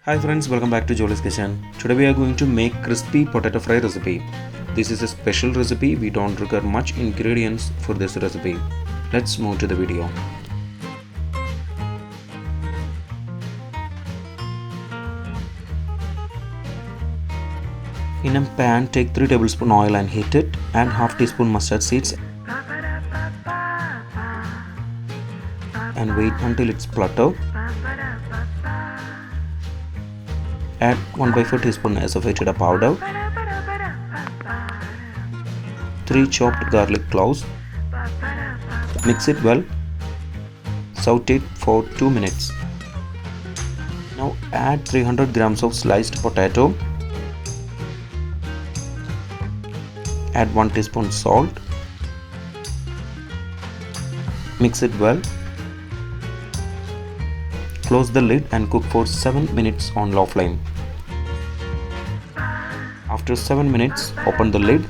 Hi friends, welcome back to Jolys kitchen. Today we are going to make crispy potato fry recipe. This is a special recipe. We don't require much ingredients for this recipe. Let's move to the video. In a pan, take 3 tablespoons oil and heat it. Add half teaspoon mustard seeds and wait until it splutter. Add 1/4 teaspoon Asafoetida Powder, 3 chopped garlic cloves. Mix it well. Saute it for 2 minutes. Now add 300 grams of sliced potato. Add 1 teaspoon salt. Mix it well. Close the lid and cook for 7 minutes on low flame. After 7 minutes, open the lid.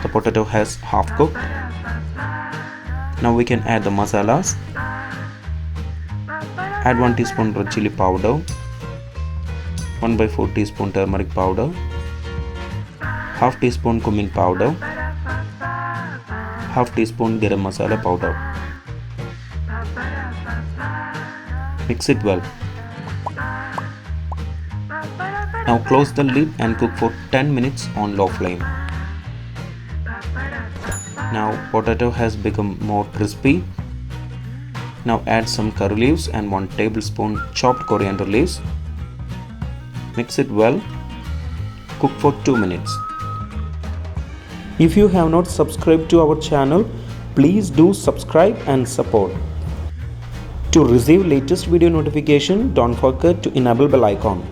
The potato has half cooked. Now we can add the masalas. Add 1 teaspoon Red Chilli Powder, 1/4 teaspoon Turmeric Powder, half teaspoon Cumin Powder, half teaspoon Garam Masala Powder. Mix it well. Now close the lid and cook for 10 minutes on low flame. Now potato has become more crispy. Now add some curry leaves and 1 tablespoon chopped coriander leaves. Mix it well. Cook for 2 minutes. If you have not subscribed to our channel, please do subscribe and support. To receive latest video notification, don't forget to enable bell icon.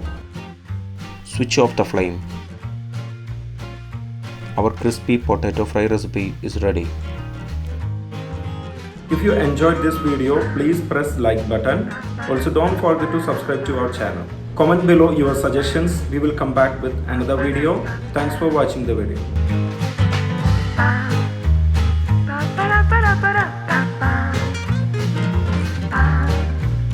Switch off the flame. Our crispy potato fry recipe is ready. If you enjoyed this video, please press like button. Also don't forget to subscribe to our channel. Comment below your suggestions. We will come back with another video. Thanks for watching the video.